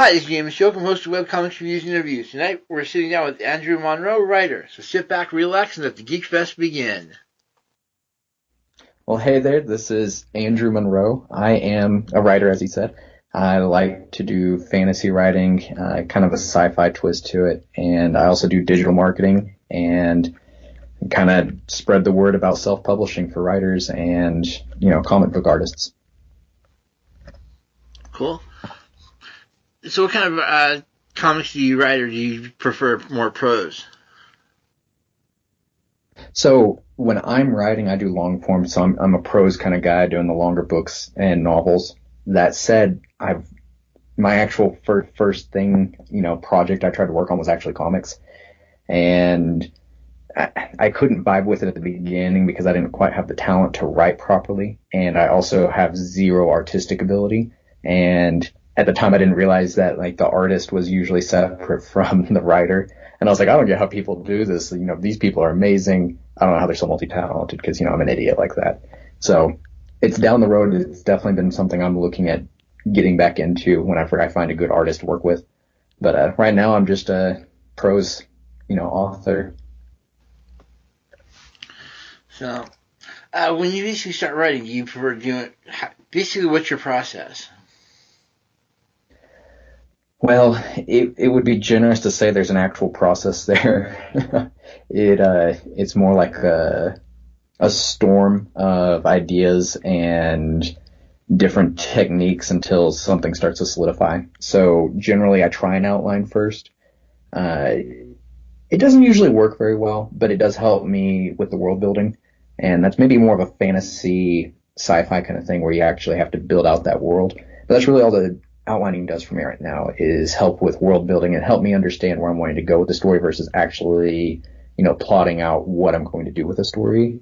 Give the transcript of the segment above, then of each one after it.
Hi, this is James Show from host of Webcomics Reviews and Interviews. Tonight we're sitting down with Andrew Monroe, writer. So sit back, relax, and let the Geek Fest begin. Well, hey there, this is Andrew Monroe. I am a writer, as he said. I like to do fantasy writing, kind of a sci-fi twist to it, and I also do digital marketing and kind of spread the word about self-publishing for writers and, comic book artists. Cool. So what kind of comics do you write, or do you prefer more prose? So when I'm writing, I do long form, so I'm a prose kind of guy doing the longer books and novels. That said, my actual first thing, project I tried to work on was actually comics. And I couldn't vibe with it at the beginning because I didn't quite have the talent to write properly. And I also have zero artistic ability. And at the time I didn't realize that like the artist was usually separate from the writer. And I was like, I don't get how people do this. These people are amazing. I don't know how they're so multi-talented because, I'm an idiot like that. So it's down the road. It's definitely been something I'm looking at getting back into whenever I find a good artist to work with. But right now I'm just a prose, author. So when you basically start writing, do you prefer doing basically what's your process? Well, it would be generous to say there's an actual process there. It's more like a storm of ideas and different techniques until something starts to solidify. So generally I try an outline first. Uh, it doesn't usually work very well, but it does help me with the world building. And that's maybe more of a fantasy sci-fi kind of thing where you actually have to build out that world. But that's really all the outlining does for me right now is help with world building and help me understand where I'm wanting to go with the story versus actually, plotting out what I'm going to do with the story.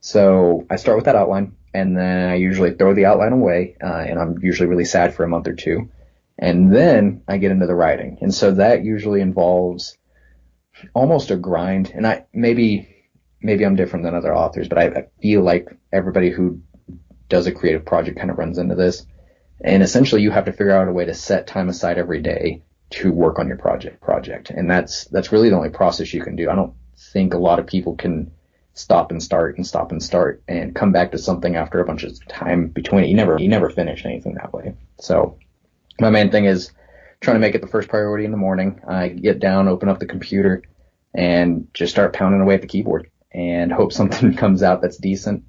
So I start with that outline and then I usually throw the outline away, and I'm usually really sad for a month or two. And then I get into the writing. And so that usually involves almost a grind. And maybe I'm different than other authors, but I feel like everybody who does a creative project kind of runs into this. And essentially you have to figure out a way to set time aside every day to work on your project. And that's really the only process you can do. I don't think a lot of people can stop and start and stop and start and come back to something after a bunch of time between it. You never finish anything that way. So my main thing is trying to make it the first priority in the morning. I get down, open up the computer and just start pounding away at the keyboard and hope something comes out that's decent.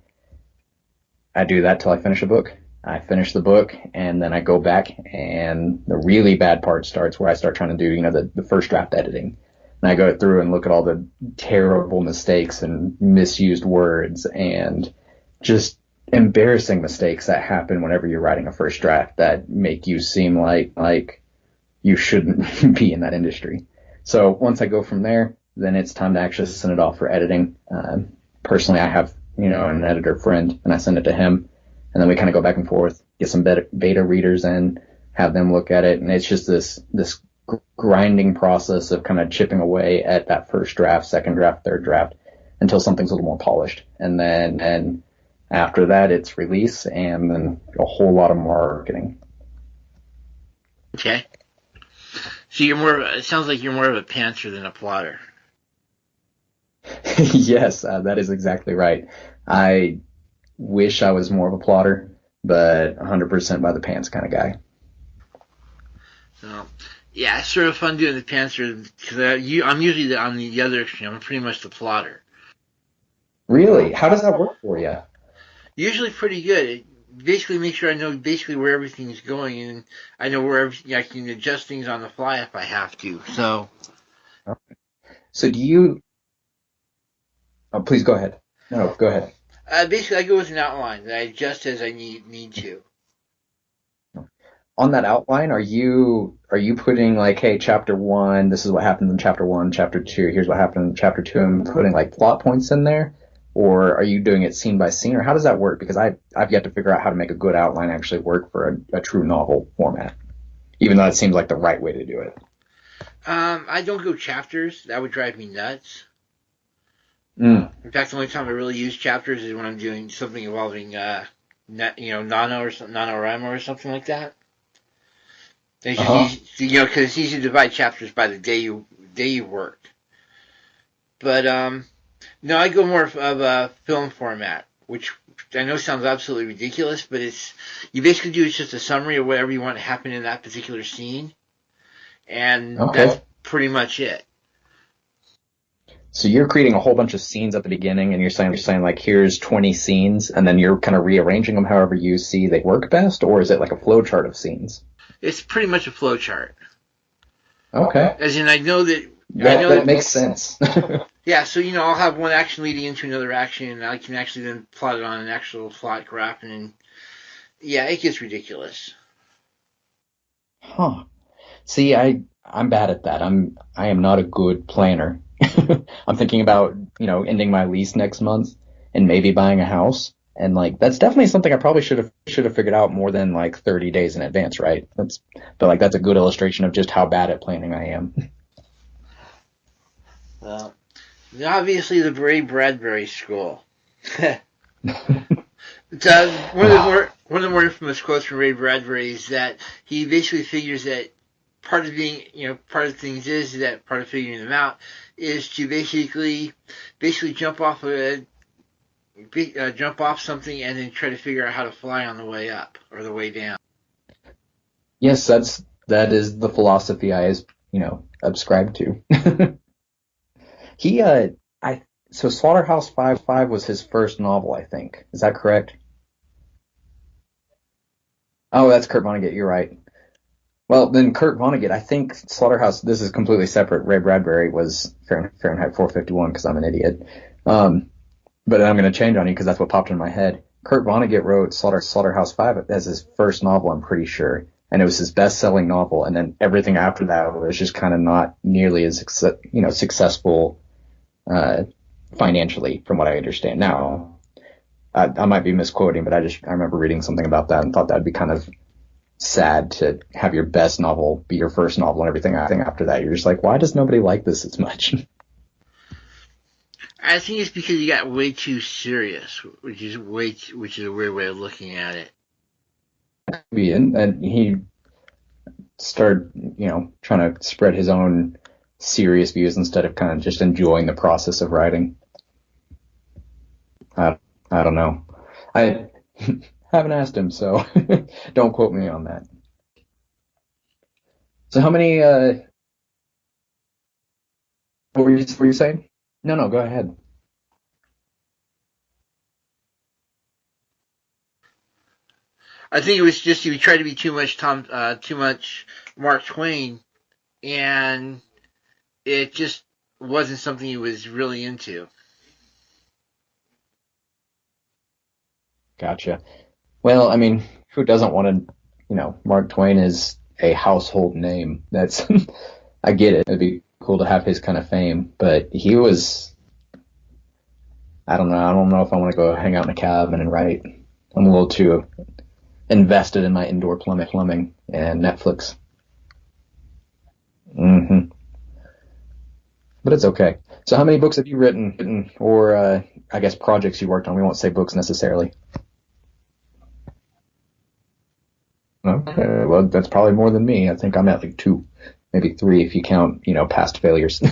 I do that till I finish a book. I finish the book and then I go back and the really bad part starts where I start trying to do, the first draft editing. And I go through and look at all the terrible mistakes and misused words and just embarrassing mistakes that happen whenever you're writing a first draft that make you seem like you shouldn't be in that industry. So once I go from there, then it's time to actually send it off for editing. Personally, I have, an editor friend and I send it to him. And then we kind of go back and forth, get some beta readers in, have them look at it. And it's just this grinding process of kind of chipping away at that first draft, second draft, third draft until something's a little more polished. And after that, it's release and then a whole lot of marketing. Okay. So it sounds like you're more of a pantser than a plotter. Yes, that is exactly right. I wish I was more of a plotter, but 100% by the pants kind of guy. So, yeah, it's sort of fun doing the pantser because I'm usually on the other extreme. I'm pretty much the plotter. Really? How does that work for you? Usually pretty good. It basically makes sure I know basically where everything is going, and I know where I can adjust things on the fly if I have to. So, So do you, oh, please go ahead. No, go ahead. basically I go with an outline that I adjust as I need to. On that outline, are you putting like, hey, chapter one, this is what happened in chapter one, chapter two, here's what happened in chapter two, and putting like plot points in there? Or are you doing it scene by scene? Or how does that work? Because I've yet to figure out how to make a good outline actually work for a true novel format, even though it seems like the right way to do it. I don't go chapters. That would drive me nuts. Mm. In fact, the only time I really use chapters is when I'm doing something involving, NaNoWriMo or something like that. They should Uh-huh. use because it's easy to divide chapters by the day you work. But no, I go more of a film format, which I know sounds absolutely ridiculous, but you basically do just a summary of whatever you want to happen in that particular scene, and that's Okay. pretty much it. So you're creating a whole bunch of scenes at the beginning, and you're saying like, here's 20 scenes, and then you're kind of rearranging them however you see they work best, or is it like a flow chart of scenes? It's pretty much a flow chart. Okay. As in, I know That that, makes sense. yeah. So I'll have one action leading into another action, and I can actually then plot it on an actual plot graph, and yeah, it gets ridiculous. Huh. See, I'm bad at that. I am not a good planner. I'm thinking about, ending my lease next month and maybe buying a house. And like that's definitely something I probably should have figured out more than like 30 days in advance, right? But like that's a good illustration of just how bad at planning I am. Well, obviously the Ray Bradbury school. One of the more infamous quotes from Ray Bradbury is that he basically figures that part of things is that part of figuring them out is to basically jump off something and then try to figure out how to fly on the way up or the way down. Yes, that is the philosophy I subscribe to. He I so Slaughterhouse-Five was his first novel, I think. Is that correct? Oh, that's Kurt Vonnegut. You're right. Well, then Kurt Vonnegut, I think Slaughterhouse, this is completely separate. Ray Bradbury was Fahrenheit 451 because I'm an idiot. But I'm going to change on you because that's what popped in my head. Kurt Vonnegut wrote Slaughterhouse-Five as his first novel, I'm pretty sure. And it was his best-selling novel. And then everything after that was just kind of not nearly as, successful, financially, from what I understand. Now, I might be misquoting, but I remember reading something about that and thought that'd be kind of sad to have your best novel be your first novel and everything after that. You're just like, why does nobody like this as much? I think it's because you got way too serious, which is a weird way of looking at it. And he started, trying to spread his own serious views instead of kind of just enjoying the process of writing. I don't know. I haven't asked him, so don't quote me on that. So how many, what were you saying? No, no, go ahead. I think it was just he tried to be too much Mark Twain, and it just wasn't something he was really into. Gotcha. Well, I mean, who doesn't want to, Mark Twain is a household name. I get it. It'd be cool to have his kind of fame, but I don't know. I don't know if I want to go hang out in a cabin and write. I'm a little too invested in my indoor plumbing and Netflix. hmm But it's okay. So how many books have you written or, I guess projects you worked on? We won't say books necessarily. Okay, well, that's probably more than me. I think I'm at like two, maybe three if you count, past failures.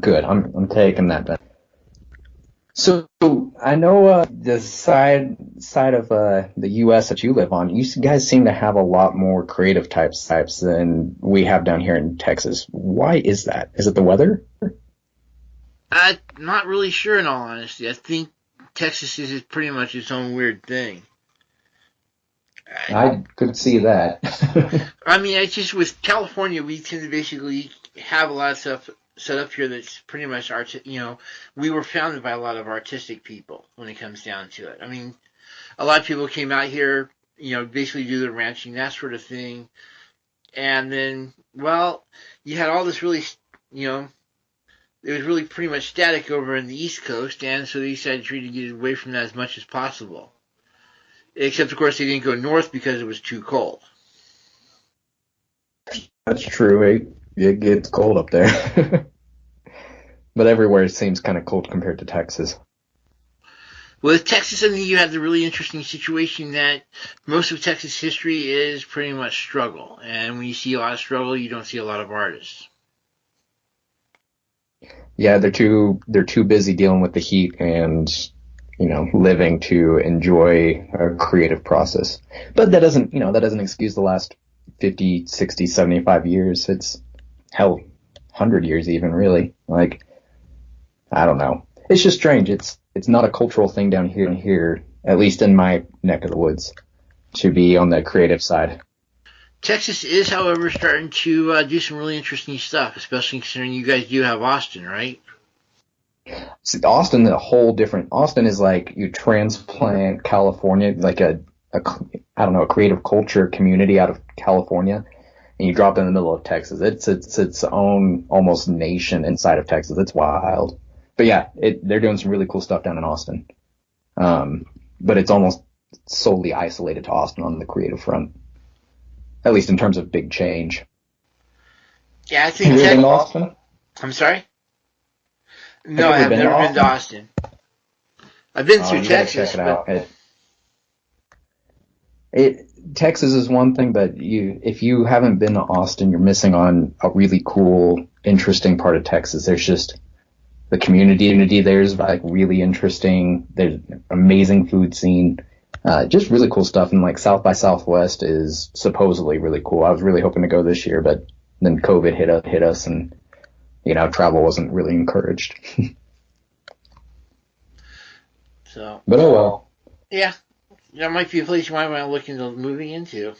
Good. I'm taking that back. So I know the side of the U.S. that you live on, you guys seem to have a lot more creative types than we have down here in Texas. Why is that? Is it the weather? I'm not really sure, in all honesty. I think Texas is pretty much its own weird thing. I could see that. I mean, it's just with California, we tend to basically have a lot of stuff set up here that's pretty much we were founded by a lot of artistic people when it comes down to it. I mean, a lot of people came out here, basically do their ranching, that sort of thing. And then, well, you had all this really, it was really pretty much static over in the East Coast, and so they decided to try to get away from that as much as possible. Except, of course, they didn't go north because it was too cold. That's true. It gets cold up there. But everywhere it seems kind of cold compared to Texas. With Texas, I think you have the really interesting situation that most of Texas history is pretty much struggle. And when you see a lot of struggle, you don't see a lot of artists. Yeah, they're too busy dealing with the heat and living to enjoy a creative process. But that doesn't excuse the last 50, 60, 75 years. It's hell, 100 years even, really. Like, I don't know. It's just strange. It's not a cultural thing down here, at least in my neck of the woods, to be on the creative side. Texas is, however, starting to do some really interesting stuff, especially considering you guys do have Austin, right? See, Austin, a whole different. Austin is like you transplant California, like a I don't know, a creative culture community out of California, and you drop it in the middle of Texas. It's its own almost nation inside of Texas. It's wild. But yeah, they're doing some really cool stuff down in Austin. But it's almost solely isolated to Austin on the creative front, at least in terms of big change. Yeah, I Have think you ever been to Texas. Austin? I'm sorry? Have No, you I ever have been to never been to Austin? Austin. I've been Oh, through you got to check Texas, it but out. Texas is one thing, but if you haven't been to Austin, you're missing on a really cool, interesting part of Texas. There's just the community there's like really interesting. There's amazing food scene, just really cool stuff. And like South by Southwest is supposedly really cool. I was really hoping to go this year, but then COVID hit us, and travel wasn't really encouraged. so But oh well. yeah, that might be a place you might want to look into moving into.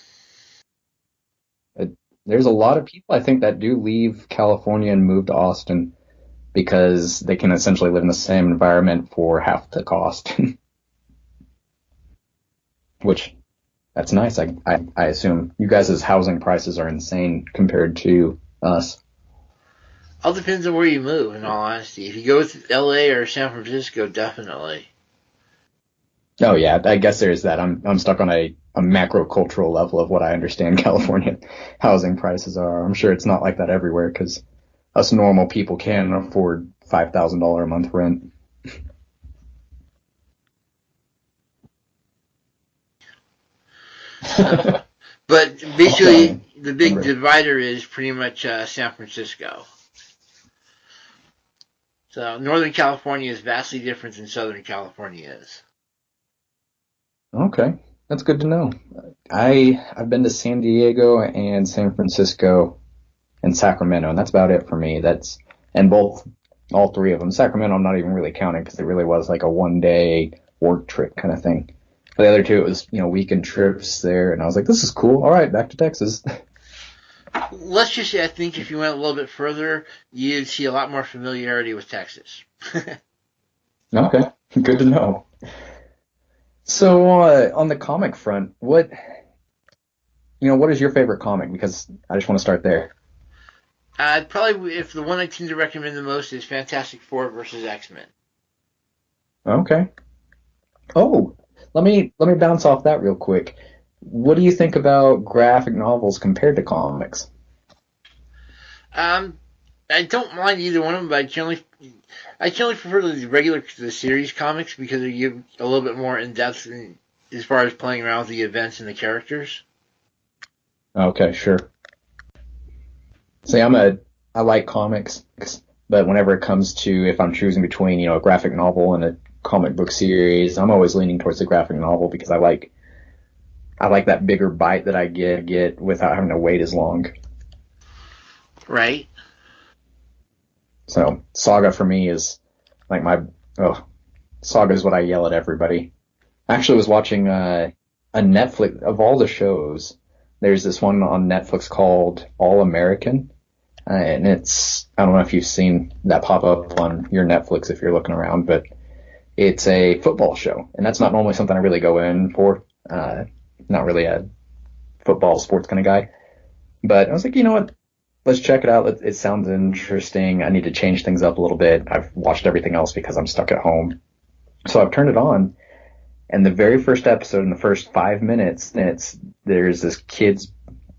There's a lot of people I think that do leave California and move to Austin because they can essentially live in the same environment for half the cost, which that's nice. I assume you guys' housing prices are insane compared to us. All depends on where you move, in all honesty. If you go to LA or San Francisco, definitely. Oh yeah, I guess there's that. I'm stuck on a macro cultural level of what I understand California housing prices are. I'm sure it's not like that everywhere because us normal people can't afford $5,000 a month rent. So, but I'll try basically, and the big remember. divider is pretty much San Francisco. So Northern California is vastly different than Southern California is. Okay, that's good to know. I've been to San Diego and San Francisco and Sacramento, and that's about it for me. And all three of them. Sacramento, I'm not even really counting because it really was like a 1 day work trip kind of thing. But the other two, it was weekend trips there, and I was like, this is cool. All right, back to Texas. Let's just say I think if you went a little bit further, you'd see a lot more familiarity with Texas. Okay, good to know. So on the comic front, what is your favorite comic? Because I just want to start there. Probably, if the one I tend to recommend the most is Fantastic Four versus X-Men. Okay. Oh, let me bounce off that real quick. What do you think about graphic novels compared to comics? Um, I don't mind either one of them, but I generally prefer the series comics because they give a little bit more in depth as far as playing around with the events and the characters. Okay, sure. See, I like comics, but whenever it comes to if I'm choosing between, a graphic novel and a comic book series, I'm always leaning towards the graphic novel because I like that bigger bite that I get without having to wait as long. Right? So, Saga for me is like oh, Saga is what I yell at everybody. I actually was watching a Netflix of all the shows. There's this one on Netflix called All American. And I don't know if you've seen that pop up on your Netflix if you're looking around, but it's a football show. And that's not normally something I really go in for. Not really a football sports kind of guy. But I was like, you know what? Let's check it out. It sounds interesting. I need to change things up a little bit. I've watched everything else because I'm stuck at home. So I've turned it on. And the very first episode, in the first 5 minutes, there's this kid's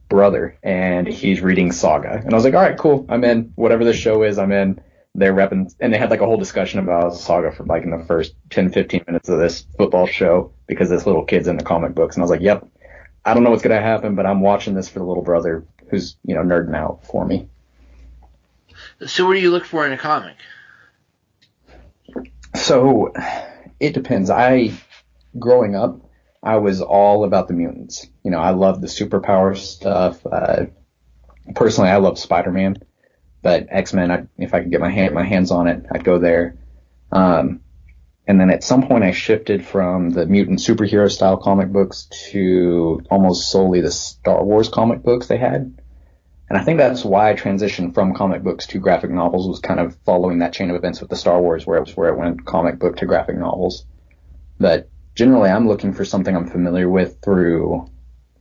brother, and he's reading Saga. And I was like, all right, cool. I'm in. Whatever the show is, I'm in. they're repping, and they had like a whole discussion about Saga for like in the first 10, 15 minutes of this football show because this little kid's in the comic books. And I was like, yep, I don't know what's going to happen, but I'm watching this for the little brother who's, nerding out for me. So what do you look for in a comic? So it depends. Growing up, I was all about the mutants. I love the superpower stuff. Personally, I love Spider-Man, but X-Men, if I could get my hands on it, I'd go there. And then at some point I shifted from the mutant superhero style comic books to almost solely the Star Wars comic books they had. And I think that's why I transitioned from comic books to graphic novels, was kind of following that chain of events with the Star Wars where it went comic book to graphic novels. But generally I'm looking for something I'm familiar with through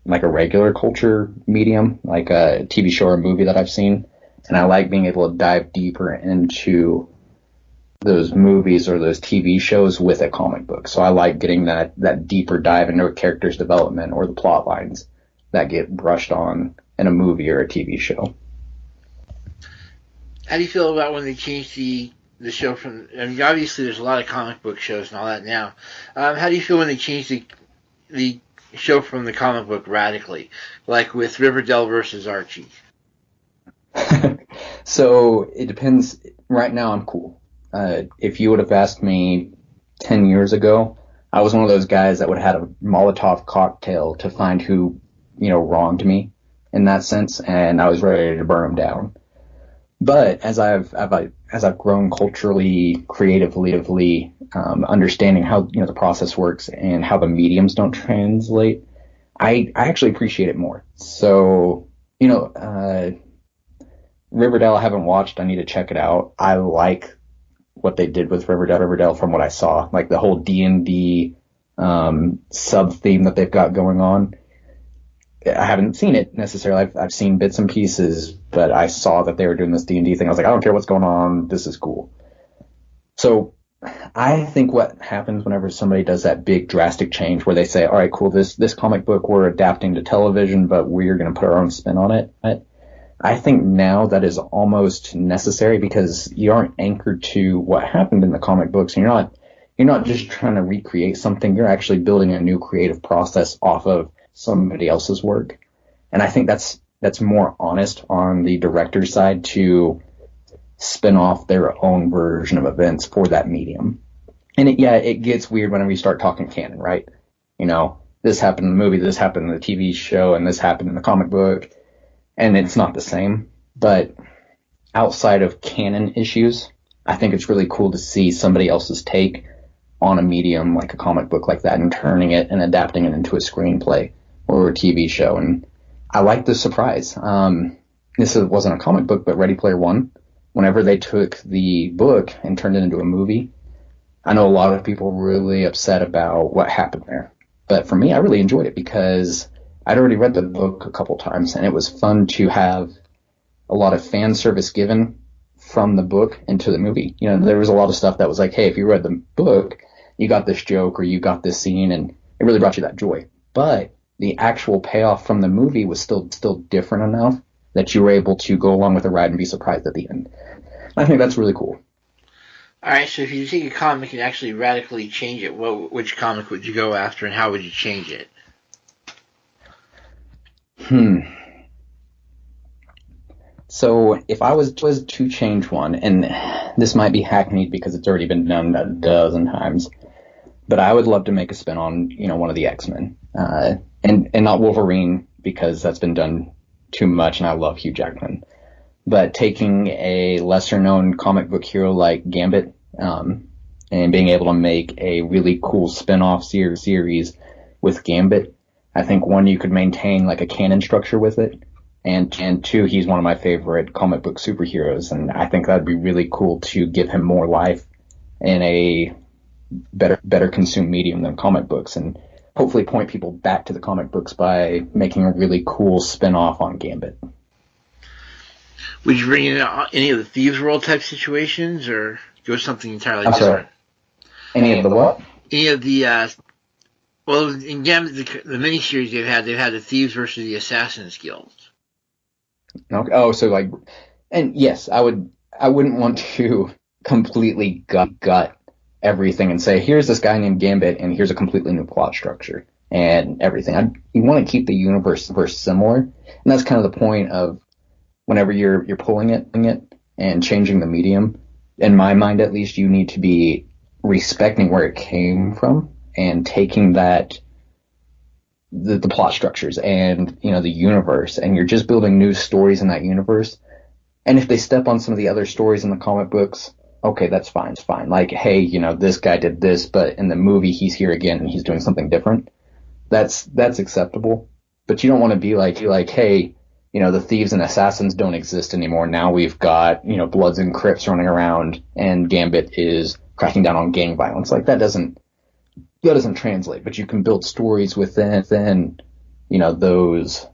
like a regular culture medium, like a TV show or a movie that I've seen. And I like being able to dive deeper into those movies or those TV shows with a comic book. So I like getting that deeper dive into a character's development or the plot lines that get brushed on in a movie or a TV show. How do you feel about when they changed the show from? I mean, obviously there's a lot of comic book shows and all that now. How do you feel when they changed the show from the comic book radically, like with Riverdale versus Archie? So it depends. Right now I'm cool. If you would have asked me 10 years ago, I was one of those guys that would have had a Molotov cocktail to find who, wronged me in that sense, and I was ready to burn them down. But as I've grown culturally, creatively, understanding how, the process works and how the mediums don't translate, I actually appreciate it more. So, Riverdale I haven't watched. I need to check it out. I like what they did with Riverdale from what I saw, like the whole D&D sub theme that they've got going on. I haven't seen it necessarily. I've seen bits and pieces, but I saw that they were doing this D&D thing. I was like, I don't care what's going on. This is cool. So I think what happens whenever somebody does that big drastic change where they say, all right, cool, this comic book we're adapting to television, but we're going to put our own spin on it. I think now that is almost necessary because you aren't anchored to what happened in the comic books. You're not just trying to recreate something. You're actually building a new creative process off of somebody else's work. And I think that's more honest on the director's side to spin off their own version of events for that medium. And it gets weird whenever you start talking canon, right? This happened in the movie, this happened in the TV show, and this happened in the comic book. And it's not the same. But outside of canon issues, I think it's really cool to see somebody else's take on a medium like a comic book like that and turning it and adapting it into a screenplay or a TV show. And I like the surprise. This wasn't a comic book, but Ready Player One, whenever they took the book and turned it into a movie, I know a lot of people were really upset about what happened there. But for me, I really enjoyed it because I'd already read the book a couple times, and it was fun to have a lot of fan service given from the book into the movie. There was a lot of stuff that was like, hey, if you read the book, you got this joke or you got this scene, and it really brought you that joy. But the actual payoff from the movie was still different enough that you were able to go along with the ride and be surprised at the end. I think that's really cool. All right, so if you take a comic and actually radically change it, which comic would you go after, and how would you change it? So if I was to change one, and this might be hackneyed because it's already been done a dozen times, but I would love to make a spin on, one of the X-Men, and not Wolverine because that's been done too much, and I love Hugh Jackman. But taking a lesser known comic book hero like Gambit, and being able to make a really cool spin-off series with Gambit, I think one, you could maintain like a canon structure with it, and two, he's one of my favorite comic book superheroes, and I think that'd be really cool to give him more life in a better consumed medium than comic books, and hopefully point people back to the comic books by making a really cool spin-off on Gambit. Would you bring in any of the Thieves World type situations, or go something entirely different? Any of the what? Any of the well, in Gambit, the miniseries they've had the Thieves versus the Assassins Guild. Okay. Oh, so like, and yes, I would I wouldn't want to completely gut everything and say, here's this guy named Gambit, and here's a completely new plot structure and everything. You want to keep the universe similar, and that's kind of the point of whenever you're pulling it and changing the medium. In my mind, at least, you need to be respecting where it came from and taking that the plot structures and the universe, and you're just building new stories in that universe. And if they step on some of the other stories in the comic books, okay, that's fine. It's fine. Like, hey, this guy did this, but in the movie he's here again and he's doing something different. That's acceptable. But you don't want to be like, hey, the thieves and assassins don't exist anymore. Now we've got, Bloods and Crips running around and Gambit is cracking down on gang violence. Like that doesn't translate, but you can build stories within, those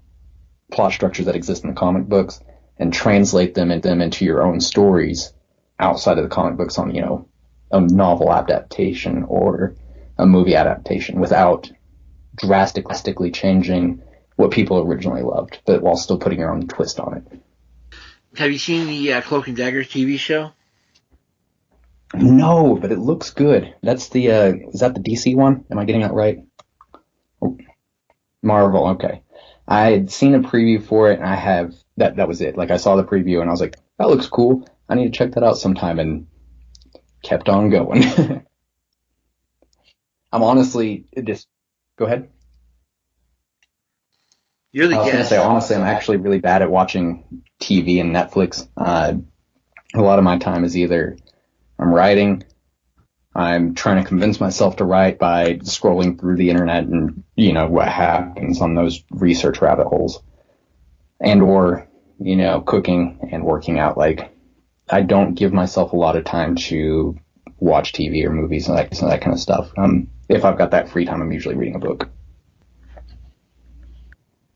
plot structures that exist in the comic books and translate them into your own stories outside of the comic books on, a novel adaptation or a movie adaptation without drastically changing what people originally loved, but while still putting your own twist on it. Have you seen the Cloak and Dagger TV show? No, but it looks good. That's the is that the DC one? Am I getting that right? Oh, Marvel, okay. I had seen a preview for it, and I have that was it. Like I saw the preview, and I was like, that looks cool. I need to check that out sometime, and kept on going. I'm honestly just go ahead. You're the I was going to guest. say, honestly, I'm actually really bad at watching TV and Netflix. A lot of my time is either I'm writing, I'm trying to convince myself to write by scrolling through the internet and, what happens on those research rabbit holes, and or, cooking and working out. Like, I don't give myself a lot of time to watch TV or movies and that kind of stuff. If I've got that free time, I'm usually reading a book.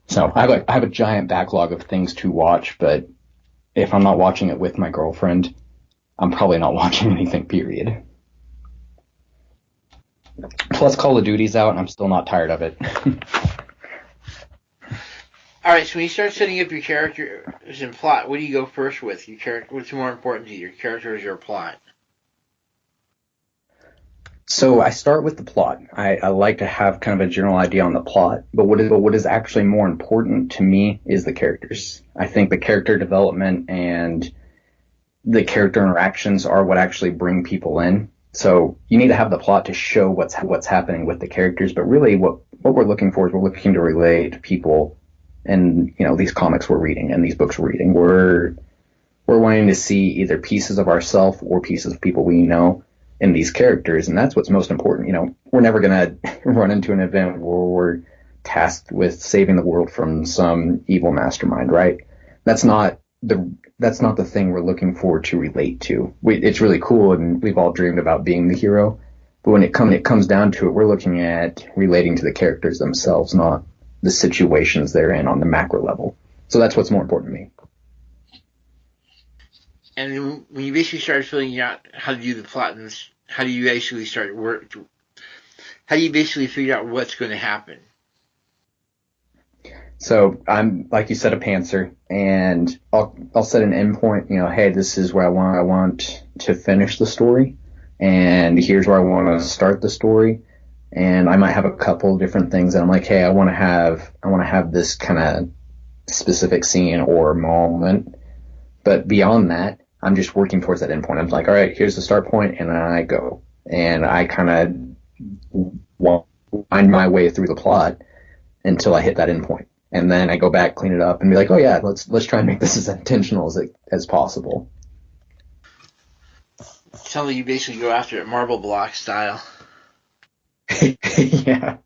So I have a giant backlog of things to watch, but if I'm not watching it with my girlfriend, I'm probably not watching anything, period. Plus Call of Duty's out and I'm still not tired of it. Alright, so when you start setting up your characters and plot, what do you go first with? What's more important to you, your character or your plot? So I start with the plot. I like to have kind of a general idea on the plot, but what is actually more important to me is the characters. I think the character development and the character interactions are what actually bring people in. So you need to have the plot to show what's happening with the characters, but really what we're looking for is we're looking to relate to people and these comics we're reading and these books we're reading. We're wanting to see either pieces of ourselves or pieces of people we know in these characters, and that's what's most important. We're never gonna run into an event where we're tasked with saving the world from some evil mastermind, right? That's not the thing we're looking for to relate to. It's really cool, and we've all dreamed about being the hero, but when it comes down to it, we're looking at relating to the characters themselves, not the situations they're in on the macro level. So that's what's more important to me. And when you basically start figuring out how to do the plot, and how do you basically how do you basically figure out what's going to happen? So I'm, like you said, a pantser, and I'll set an endpoint. Hey, this is where I want to finish the story, and here's where I want to start the story. And I might have a couple different things that I'm like, hey, I want to have this kind of specific scene or moment, but beyond that, I'm just working towards that endpoint. I'm like, all right, here's the start point, and then I go, and I kind of wind my way through the plot until I hit that endpoint. And then I go back, clean it up, and be like, oh yeah, let's try and make this as intentional as possible. Sounds like you basically go after it marble block style. Yeah.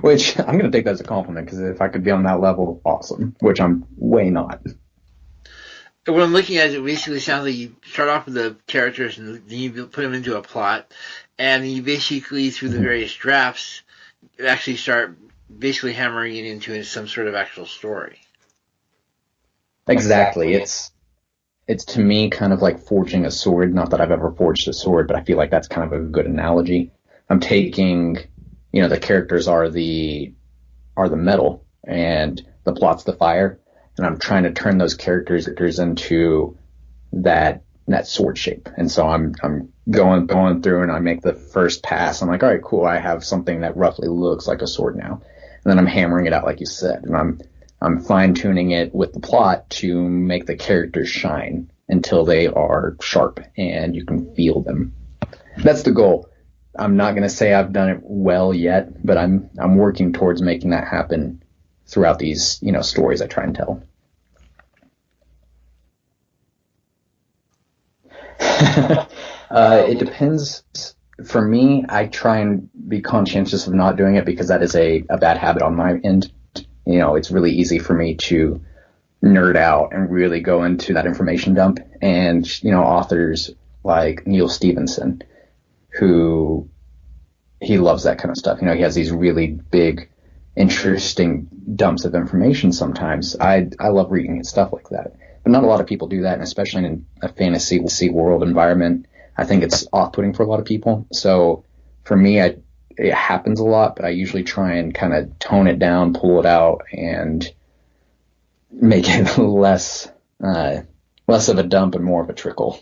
Which I'm going to take that as a compliment, because if I could be on that level, awesome. Which I'm way not. What I'm looking at, it basically sounds like you start off with the characters and then you put them into a plot, and you basically, through the various drafts, actually start basically hammering it into some sort of actual story. Exactly. It's to me kind of like forging a sword. Not that I've ever forged a sword, but I feel like that's kind of a good analogy. I'm taking, the characters are the metal and the plot's the fire, and I'm trying to turn those characters into that in that sword shape. And so I'm going through and I make the first pass. I'm like, all right, cool. I have something that roughly looks like a sword now. And then I'm hammering it out, like you said, and I'm fine tuning it with the plot to make the characters shine until they are sharp and you can feel them. That's the goal. I'm not going to say I've done it well yet, but I'm working towards making that happen throughout these, stories I try and tell. It depends. For me, I try and be conscientious of not doing it because that is a bad habit on my end. It's really easy for me to nerd out and really go into that information dump. And, authors like Neil Stevenson, who he loves that kind of stuff. He has these really big, interesting dumps of information sometimes. I love reading his stuff like that. But not a lot of people do that, and especially in a fantasy world environment, I think it's off-putting for a lot of people. So for me, it happens a lot, but I usually try and kind of tone it down, pull it out, and make it less of a dump and more of a trickle.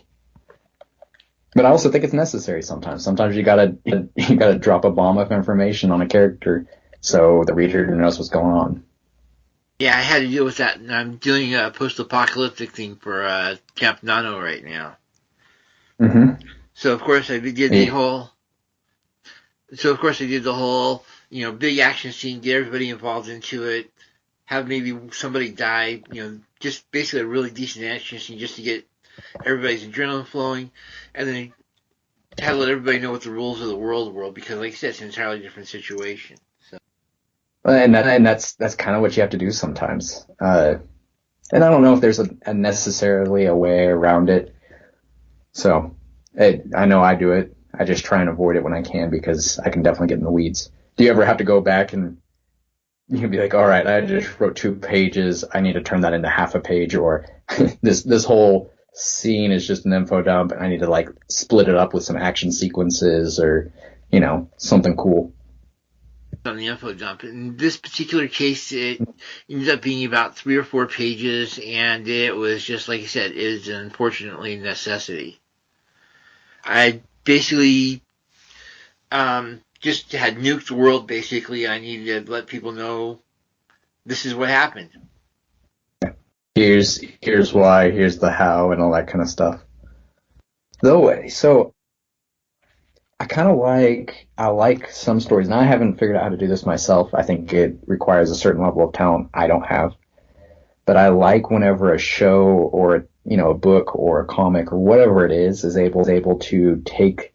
But I also think it's necessary sometimes. Sometimes you gotta drop a bomb of information on a character so the reader knows what's going on. Yeah, I had to deal with that, and I'm doing a post-apocalyptic thing for Camp Nano right now. Mm-hmm. So of course I did the whole. So of course I did the whole, big action scene, get everybody involved into it, have maybe somebody die, just basically a really decent action scene just to get everybody's adrenaline flowing, and then had to let everybody know what the rules of the world were, because like I said, it's an entirely different situation. So. And that's kind of what you have to do sometimes. And I don't know if there's a necessarily a way around it. So I know I do it. I just try and avoid it when I can because I can definitely get in the weeds. Do you ever have to go back and you can be like, all right, I just wrote 2 pages. I need to turn that into half a page, or this whole scene is just an info dump and I need to like split it up with some action sequences or, something cool. On the info dump. In this particular case, it ended up being about 3 or 4 pages, and it was just, like I said, it is unfortunately a necessity. I basically just had nuked the world, basically. I needed to let people know this is what happened. Here's why, here's the how, and all that kind of stuff. Though, so I like some stories, and I haven't figured out how to do this myself. I think it requires a certain level of talent I don't have. But I like whenever a show or, a book or a comic or whatever it is able to take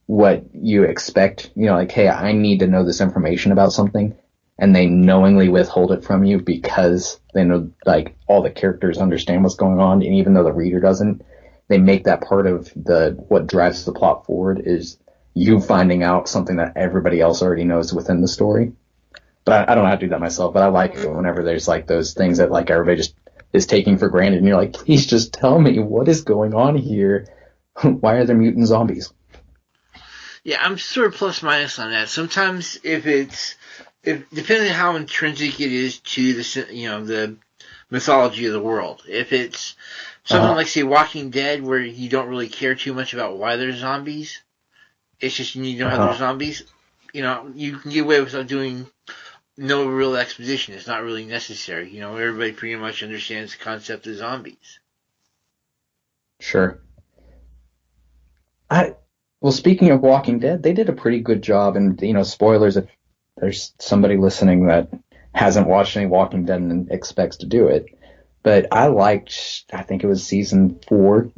what you expect, like, hey, I need to know this information about something, and they knowingly withhold it from you because they know, like, all the characters understand what's going on, and even though the reader doesn't, they make that part of what drives the plot forward is you finding out something that everybody else already knows within the story. But I don't know how to do that myself, but I like it whenever there's like those things that like everybody just is taking for granted and you're like, please just tell me what is going on here. Why are there mutant zombies? Yeah, I'm sort of plus minus on that. Sometimes if depending on how intrinsic it is to the mythology of the world. If it's something like, say, Walking Dead, where you don't really care too much about why there's zombies, it's just you need to know how there's zombies, you can get away without doing no real exposition. It's not really necessary. Everybody pretty much understands the concept of zombies. Sure. Well, speaking of Walking Dead, they did a pretty good job, and spoilers if there's somebody listening that hasn't watched any Walking Dead and expects to do it. But I think it was season 4,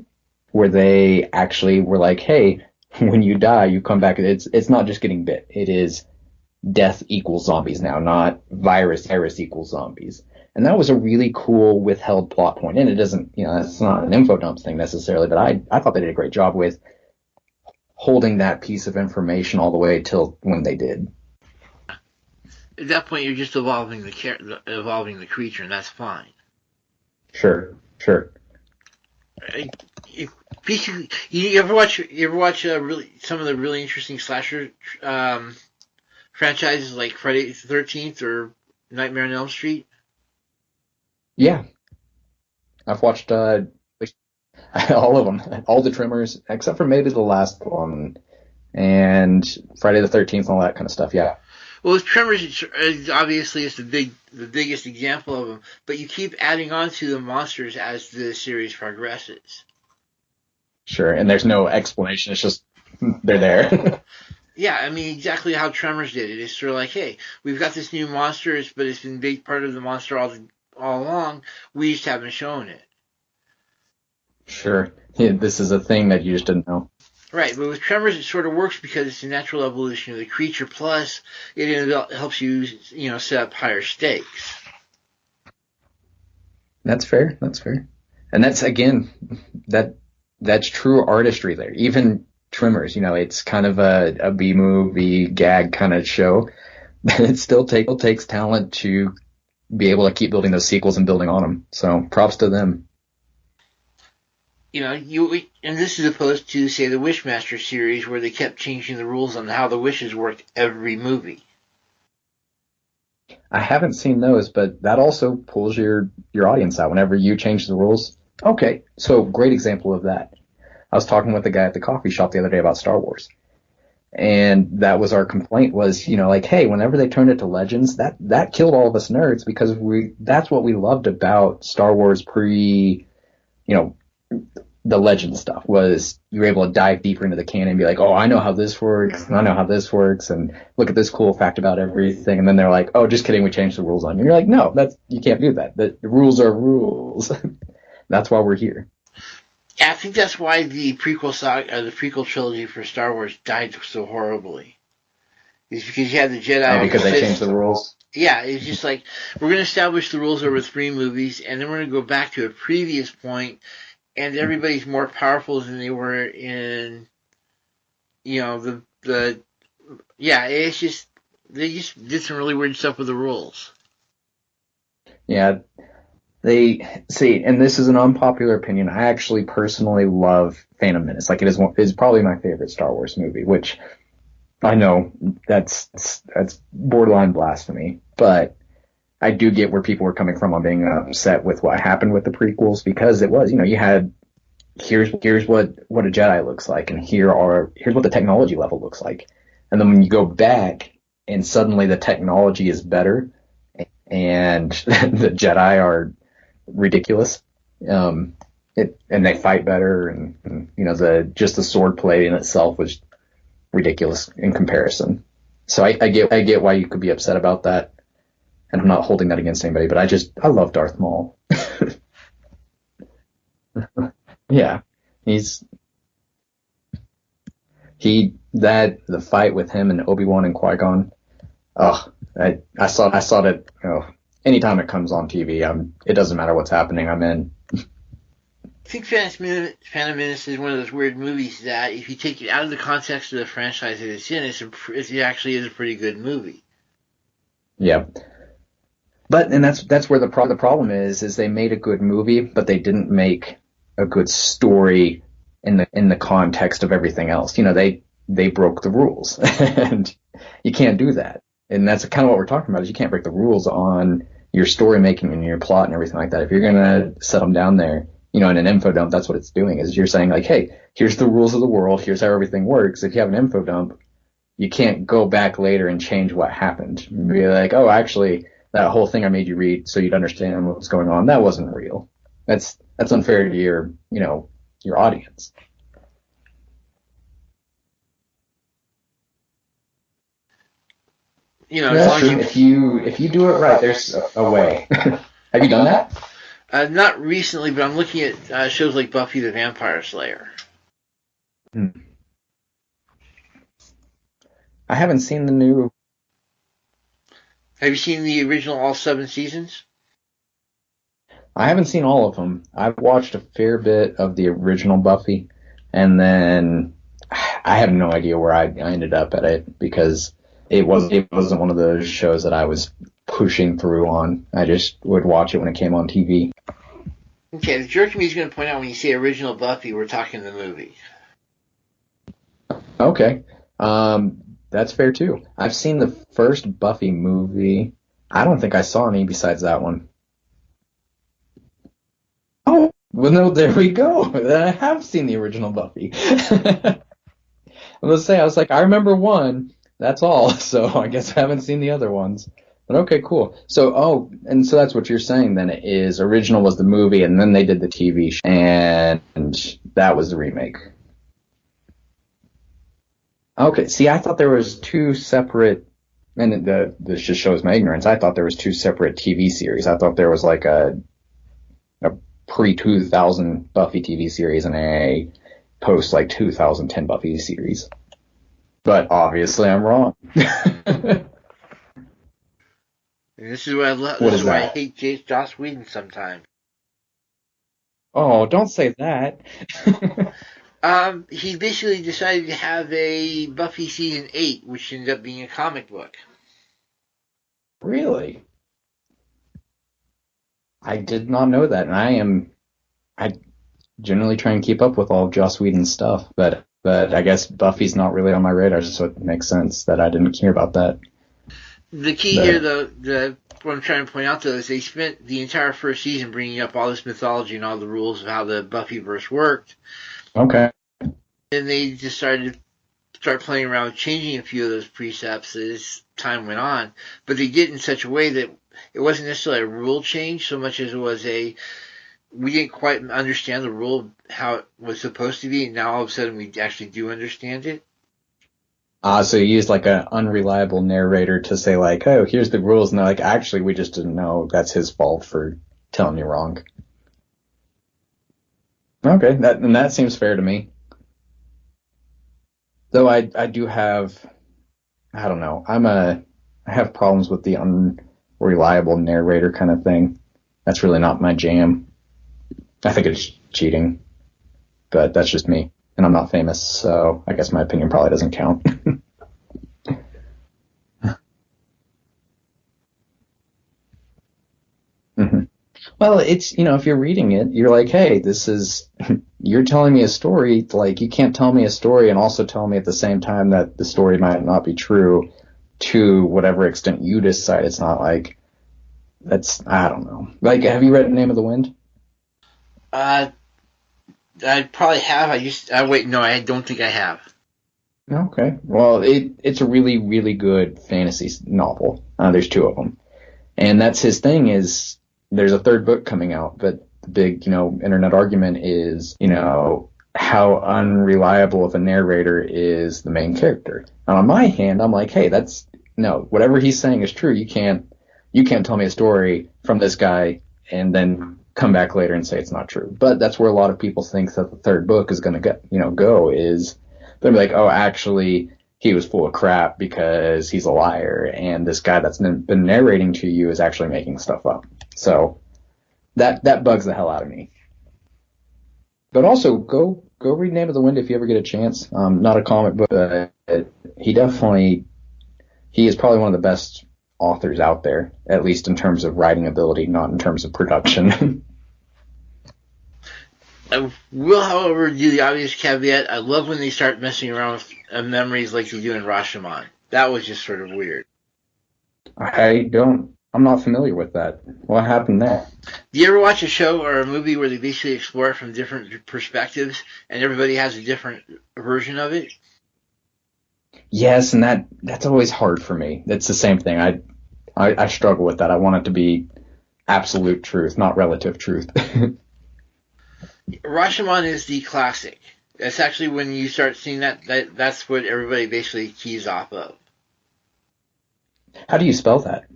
where they actually were like, hey, when you die, you come back. It's not just getting bit. It is death equals zombies now, not virus equals zombies. And that was a really cool withheld plot point. And it doesn't, it's not an info dump thing necessarily, but I thought they did a great job with holding that piece of information all the way till when they did. At that point, you're just evolving the creature, and that's fine. Sure. Basically, you ever watch some of the really interesting slasher franchises like Friday the 13th or Nightmare on Elm Street? Yeah. I've watched All of them, all the Trimmers, except for maybe the last one, and Friday the 13th and all that kind of stuff. Yeah, Well, with Tremors, obviously it's the biggest example of them, but you keep adding on to the monsters as the series progresses. sure. And there's no explanation. It's just they're there. Yeah, I mean exactly how Tremors did it. It's sort of like, hey, we've got this new monster, but it's been a big part of the monster all along. We just haven't shown it. Sure. Yeah, this is a thing that you just didn't know. Right, but with Tremors, it sort of works because it's a natural evolution of the creature. Plus, it helps you, set up higher stakes. That's fair. That's fair. And that's again, that that's true artistry there. Even Trimmers, it's kind of a B movie gag kind of show. It still takes talent to be able to keep building those sequels and building on them. So props to them. And this is opposed to, say, the Wishmaster series, where they kept changing the rules on how the wishes worked every movie. I haven't seen those, but that also pulls your audience out whenever you change the rules. Okay, so great example of that. I was talking with the guy at the coffee shop the other day about Star Wars. And that was our complaint was, like, hey, whenever they turned it to Legends, that killed all of us nerds because that's what we loved about Star Wars you know, the Legend stuff was you were able to dive deeper into the canon and be like, oh, I know how this works, and I know how this works, and look at this cool fact about everything. And then they're like, oh, just kidding, we changed the rules on you. And you're like, no, you can't do that. The rules are rules. That's why we're here. Yeah, I think that's why the prequel saga, the prequel trilogy for Star Wars died so horribly. Is because you had the Jedi. Oh, because they changed the rules. Yeah, it's just like we're going to establish the rules over 3 movies, and then we're going to go back to a previous point, and everybody's more powerful than they were in, the yeah. It's just they just did some really weird stuff with the rules. Yeah, they see, and this is an unpopular opinion. I actually personally love Phantom Menace. Like it is probably my favorite Star Wars movie, which I know that's borderline blasphemy, but I do get where people were coming from on being upset with what happened with the prequels because it was, you had here's what a Jedi looks like, and here's what the technology level looks like, and then when you go back and suddenly the technology is better and the Jedi are ridiculous, and they fight better, and the sword play in itself was ridiculous in comparison. So I get why you could be upset about that, and I'm not holding that against anybody, but I love Darth Maul. Yeah, the fight with him and Obi-Wan and Qui-Gon. Oh, I saw that. Oh, anytime it comes on TV, it doesn't matter what's happening, I'm in. I think Phantom Menace is one of those weird movies that if you take it out of the context of the franchise that it's in, it actually is a pretty good movie. Yeah. And that's where the problem is they made a good movie, but they didn't make a good story in the context of everything else. They broke the rules, and you can't do that. And that's kind of what we're talking about is you can't break the rules on your story making and your plot and everything like that. If you're gonna set them down there, in an info dump, that's what it's doing is you're saying like, hey, here's the rules of the world, here's how everything works. If you have an info dump, you can't go back later and change what happened. Be like, oh, actually, that whole thing I made you read so you'd understand what was going on, that wasn't real. That's unfair to your audience. That's true. If you do it right, there's a way. Have you done that? Not recently, but I'm looking at shows like Buffy the Vampire Slayer. I haven't seen the new. Have you seen the original all 7 seasons? I haven't seen all of them. I've watched a fair bit of the original Buffy, and then I have no idea where I ended up at it because it wasn't one of those shows that I was pushing through on. I just would watch it when it came on TV. Okay, the jerk me is going to point out when you say original Buffy, we're talking the movie. Okay. That's fair too. I've seen the first Buffy movie. I don't think I saw any besides that one. Oh, Well, no, there we go. I have seen the original Buffy. I was say, I was like, I remember one. That's all. So I guess I haven't seen the other ones. But okay, cool. So, and so that's what you're saying then is original was the movie and then they did the TV show and that was the remake. Okay, see, I thought there was two separate, and this just shows my ignorance. I thought there was two separate TV series. I thought there was like a pre-2000 Buffy TV series and a post like 2010 Buffy series. But obviously I'm wrong. And this is what I love. What This is is why I that? hate Joss Whedon sometimes. Oh, don't say that. He basically decided to have a Buffy season 8, which ended up being a comic book. Really? I did not know that, and I generally try and keep up with all of Joss Whedon's stuff, but I guess Buffy's not really on my radar, so it makes sense that I didn't hear about that. The key here, though, what I'm trying to point out, though, is they spent the entire first season bringing up all this mythology and all the rules of how the Buffyverse worked. Okay. Then they just started to start playing around with changing a few of those precepts as time went on, but they did it in such a way that it wasn't necessarily a rule change so much as it was we didn't quite understand the rule how it was supposed to be, and now all of a sudden we actually do understand it. So you used like an unreliable narrator to say like, oh, here's the rules, and they're like, actually, we just didn't know. That's his fault for telling you wrong. Okay, that seems fair to me. Though I do have, I don't know, I have problems with the unreliable narrator kind of thing. That's really not my jam. I think it's cheating, but that's just me. And I'm not famous, so I guess my opinion probably doesn't count. hmm Well, it's, if you're reading it, you're like, hey, you're telling me a story. Like, you can't tell me a story and also tell me at the same time that the story might not be true to whatever extent you decide it's not like, I don't know. Like, have you read Name of the Wind? Uh, I probably have. Wait, no, I don't think I have. Okay. Well, it's a really, really good fantasy novel. There's two of them. And that's his thing is there's a third book coming out, but the big, internet argument is, how unreliable of a narrator is the main character. And on my hand, I'm like, hey, no, whatever he's saying is true. You can't tell me a story from this guy and then come back later and say it's not true. But that's where a lot of people think that the third book is going to go is they'll be like, oh, actually, he was full of crap because he's a liar, and this guy that's been narrating to you is actually making stuff up. So that bugs the hell out of me. But also, go read Name of the Wind if you ever get a chance. Not a comic book, but he is probably one of the best authors out there, at least in terms of writing ability, not in terms of production. I will, however, do the obvious caveat. I love when they start messing around with memories like they do in Rashomon. That was just sort of weird. I'm not familiar with that. What happened there? Do you ever watch a show or a movie where they basically explore it from different perspectives and everybody has a different version of it? Yes, and that's always hard for me. It's the same thing. I struggle with that. I want it to be absolute truth, not relative truth. Rashomon is the classic. That's actually when you start seeing that's what everybody basically keys off of. How do you spell that?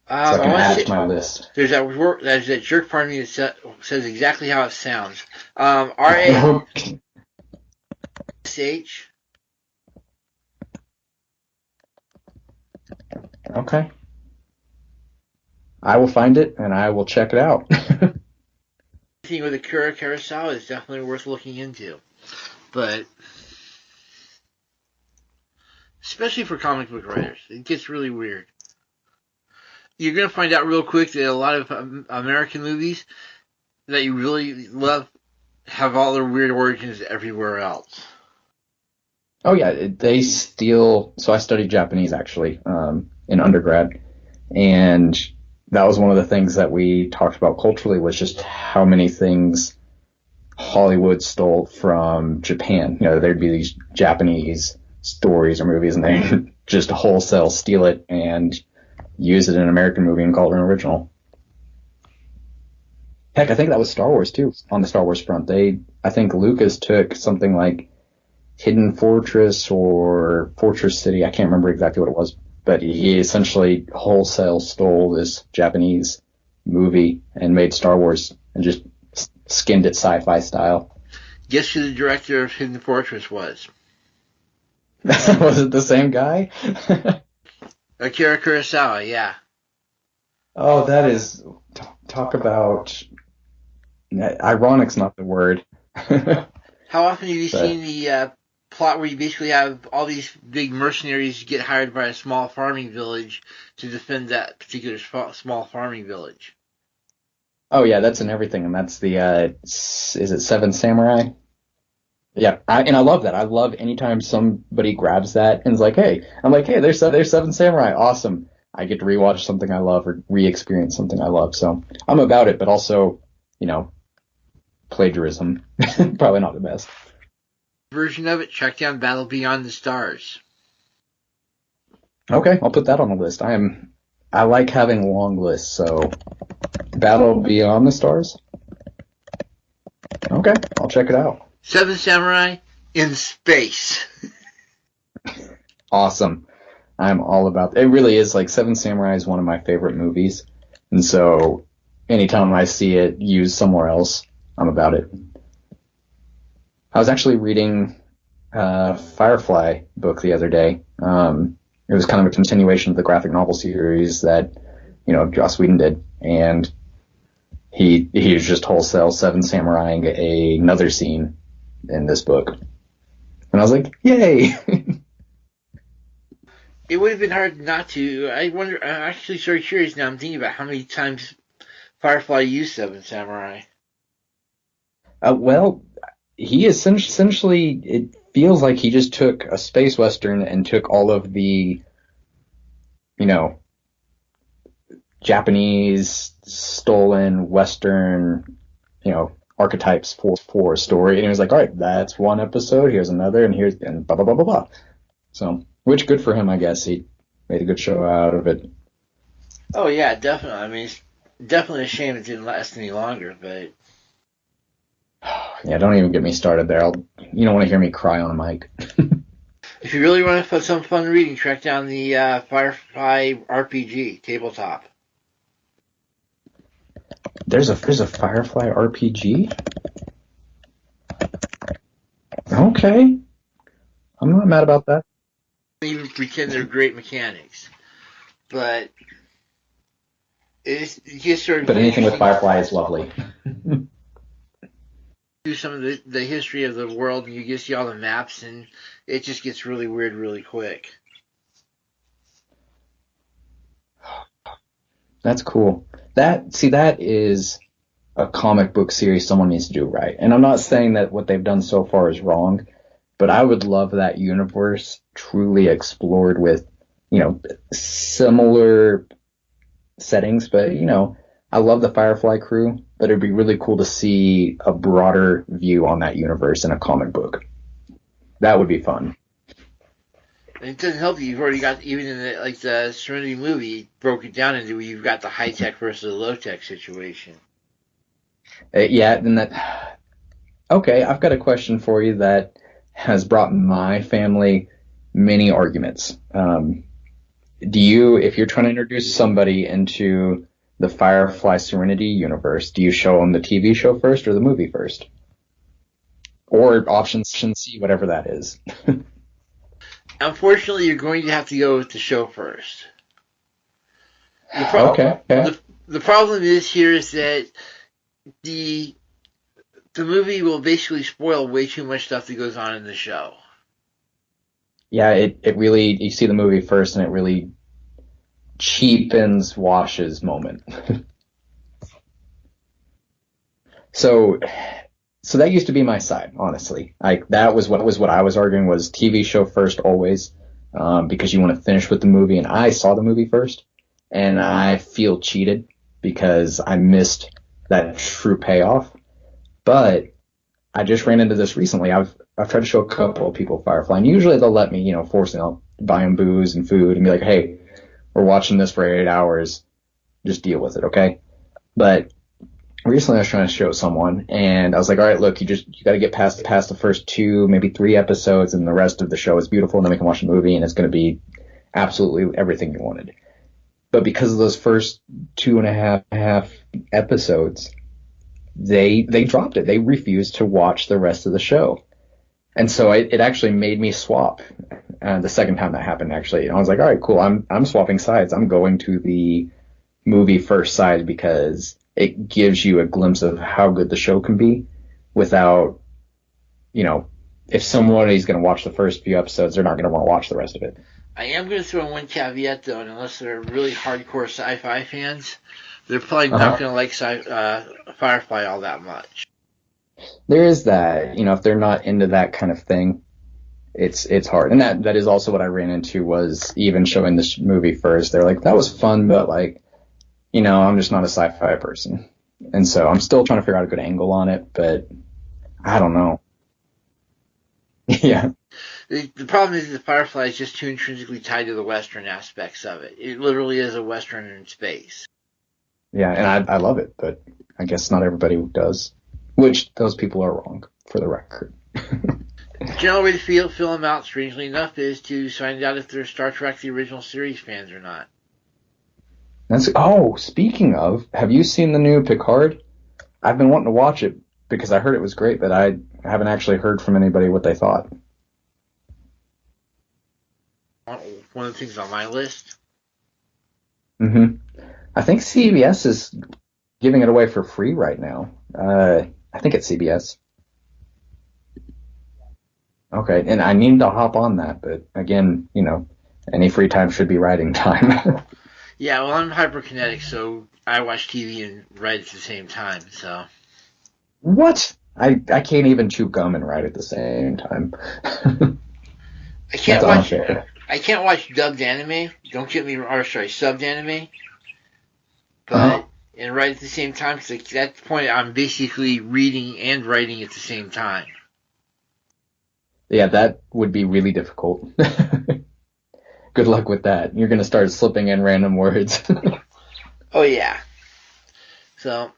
So I can add it to my list. There's that jerk part of me that says exactly how it sounds. RASH. Okay. I will find it and I will check it out. Anything with Akira Kurosawa is definitely worth looking into. But especially for comic book writers, it gets really weird. You're going to find out real quick that a lot of American movies that you really love have all their weird origins everywhere else. Oh yeah, they steal. So I studied Japanese actually in undergrad, and that was one of the things that we talked about culturally, was just how many things Hollywood stole from Japan. You know, there'd be these Japanese stories or movies, and they just wholesale steal it and use it in an American movie and call it an original. Heck, I think that was Star Wars too. On the Star Wars front, I think Lucas took something like Hidden Fortress or Fortress City. I can't remember exactly what it was, but he essentially wholesale stole this Japanese movie and made Star Wars and just skinned it sci-fi style. Guess who the director of Hidden Fortress was? Was it the same guy? Akira Kurosawa, yeah. Oh, that is, talk about, ironic's not the word. How often have you seen the plot where you basically have all these big mercenaries get hired by a small farming village to defend that particular small farming village? Oh yeah, that's in everything, and that's the, is it Seven Samurai? Yeah, and I love that. I love anytime somebody grabs that and is like, hey, I'm like, hey, there's Seven Samurai. Awesome. I get to rewatch something I love or re-experience something I love. So I'm about it, but also, you know, plagiarism. Probably not the best. Version of it, check down Battle Beyond the Stars. Okay, I'll put that on the list. I like having long lists, so Battle Beyond the Stars. Okay, I'll check it out. Seven Samurai in space. Awesome. I'm all about it. It really is, like, Seven Samurai is one of my favorite movies, and so anytime I see it used somewhere else, I'm about it. I was actually reading a Firefly book the other day. It was kind of a continuation of the graphic novel series that, you know, Joss Whedon did, and he was just wholesale Seven Samurai-ing another scene in this book. And I was like, yay! It would have been hard not to. I'm actually sort of curious now. I'm thinking about how many times Firefly used Seven Samurai. Well, he essentially, it feels like he just took a space western and took all of the, you know, Japanese stolen western, you know, archetypes for a story, and he was like, all right, that's one episode, here's another, and blah blah blah blah blah. So, which, good for him, I guess. He made a good show out of it. Oh yeah, definitely. I mean, it's definitely a shame it didn't last any longer, but yeah, don't even get me started there. You don't want to hear me cry on a mic. if you really want to put some fun reading, track down the Firefly RPG tabletop. There's a Firefly RPG? Okay. I'm not mad about that. I don't even pretend they're great mechanics, but it's just sort of. But anything with Firefly is lovely. Do some of the history of the world, and you get to see all the maps, and it just gets really weird really quick. That's cool. That is a comic book series someone needs to do right. And I'm not saying that what they've done so far is wrong, but I would love that universe truly explored with, you know, similar settings. But, you know, I love the Firefly crew, but it'd be really cool to see a broader view on that universe in a comic book. That would be fun. And it doesn't help you. You've already got, even in the Serenity movie, broke it down into where you've got the high tech versus the low tech situation. Yeah, and that. Okay, I've got a question for you that has brought my family many arguments. If you're trying to introduce somebody into the Firefly Serenity universe, do you show them the TV show first or the movie first? Or option C, whatever that is. Unfortunately, you're going to have to go with the show first. Okay. The problem is that the movie will basically spoil way too much stuff that goes on in the show. Yeah, it really, you see the movie first and it really cheapens Wash's moment. So that used to be my side, honestly. That was what I was arguing, was TV show first always, because you want to finish with the movie, and I saw the movie first. and I feel cheated because I missed that true payoff. But I just ran into this recently. I've tried to show a couple of people Firefly, and usually they'll let me, force it. I'll buy them booze and food and be like, hey, we're watching this for 8 hours. Just deal with it, okay? But recently I was trying to show someone, and I was like, all right, look, you got to get past the first 2, maybe 3 episodes, and the rest of the show is beautiful, and then we can watch the movie, and it's going to be absolutely everything you wanted. But because of those first 2.5 episodes, they dropped it. They refused to watch the rest of the show. And so it actually made me swap. The second time that happened, actually, and I was like, all right, cool. I'm swapping sides. I'm going to the movie first side because it gives you a glimpse of how good the show can be without, if somebody's going to watch the first few episodes, they're not going to want to watch the rest of it. I am going to throw in one caveat, though, and unless they're really hardcore sci-fi fans, they're probably not going to like Firefly all that much. There is that, if they're not into that kind of thing, it's hard. And that is also what I ran into, was even showing this movie first. They're like, that was fun, but I'm just not a sci-fi person. And so I'm still trying to figure out a good angle on it, but I don't know. Yeah. The problem is the Firefly is just too intrinsically tied to the Western aspects of it. It literally is a Western in space. Yeah, and I love it, but I guess not everybody does. Which, those people are wrong, for the record. The general way to feel them out, strangely enough, is to find out if they're Star Trek the original series fans or not. Speaking of, have you seen the new Picard? I've been wanting to watch it because I heard it was great, but I haven't actually heard from anybody what they thought. One of the things on my list. Mm-hmm. I think CBS is giving it away for free right now. I think it's CBS. Okay, and I need to hop on that, but again, any free time should be writing time. Yeah, well, I'm hyperkinetic, so I watch TV and write at the same time, so. What? I can't even chew gum and write at the same time. I can't watch dubbed anime. Don't get me wrong, subbed anime. But and write at the same time, because at that point I'm basically reading and writing at the same time. Yeah, that would be really difficult. Good luck with that. You're going to start slipping in random words. Oh, yeah. So,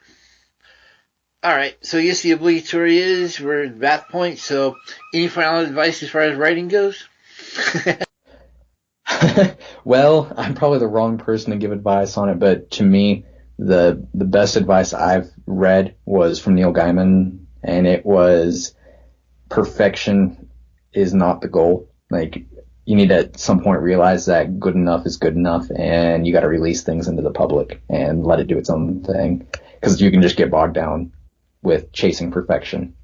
alright. So, yes, the obligatory is, we're at that point. So, any final advice as far as writing goes? Well, I'm probably the wrong person to give advice on it, but to me, the best advice I've read was from Neil Gaiman, and it was perfection is not the goal. You need to at some point realize that good enough is good enough, and you got to release things into the public and let it do its own thing, because you can just get bogged down with chasing perfection.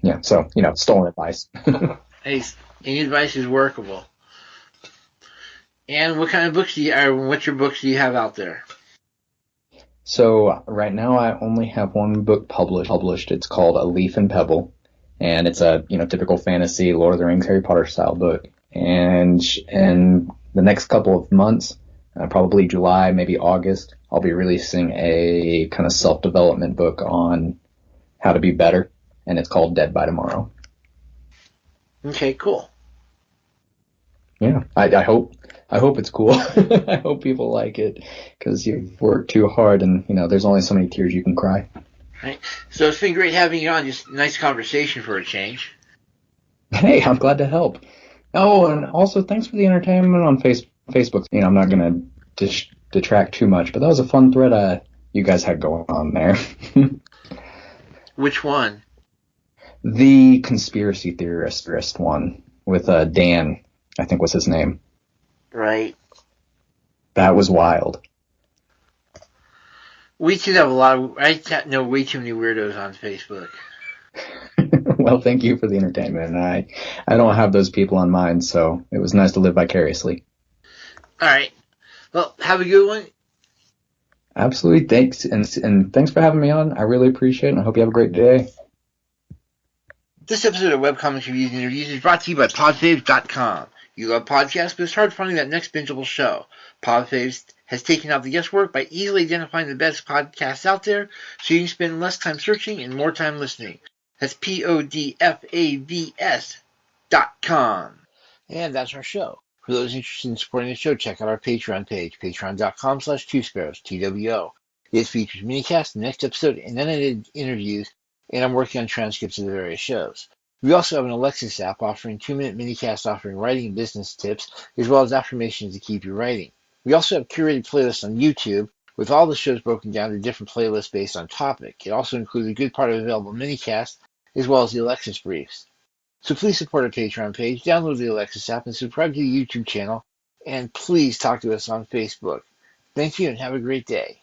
Yeah, so, stolen advice. Hey, any advice is workable. And what kind of books what's your books do you have out there? So right now I only have one book published. It's called A Leaf and Pebble, and it's a typical fantasy Lord of the Rings, Harry Potter style book. And in the next couple of months, probably July, maybe August, I'll be releasing a kind of self-development book on how to be better, and it's called Dead by Tomorrow. Okay, cool. Yeah, I hope it's cool. I hope people like it, because you've worked too hard, and there's only so many tears you can cry. Right. So it's been great having you on. Just nice conversation for a change. Hey, I'm glad to help. Oh, and also thanks for the entertainment on Facebook. I'm not gonna detract too much, but that was a fun thread you guys had going on there. Which one? The conspiracy theorist one with Dan, I think was his name. Right. That was wild. We should have I know way too many weirdos on Facebook. Well, thank you for the entertainment. I don't have those people on mine, so it was nice to live vicariously. All right. Well, have a good one. Absolutely. Thanks. And thanks for having me on. I really appreciate it, and I hope you have a great day. This episode of Webcomics Reviews and Interviews is brought to you by podfaves.com. You love podcasts, but it's hard finding that next bingeable show. Podfaves has taken out the guesswork by easily identifying the best podcasts out there, so you can spend less time searching and more time listening. That's PODFAVS.com. And that's our show. For those interested in supporting the show, check out our Patreon page, patreon.com/twosparrows, TWO. It features minicasts, the next episode, and unedited interviews, and I'm working on transcripts of the various shows. We also have an Alexis app offering 2-minute minicasts offering writing and business tips, as well as affirmations to keep you writing. We also have curated playlists on YouTube, with all the shows broken down to different playlists based on topic. It also includes a good part of available minicasts, as well as the Alexis briefs. So please support our Patreon page, download the Alexis app, and subscribe to the YouTube channel, and please talk to us on Facebook. Thank you and have a great day.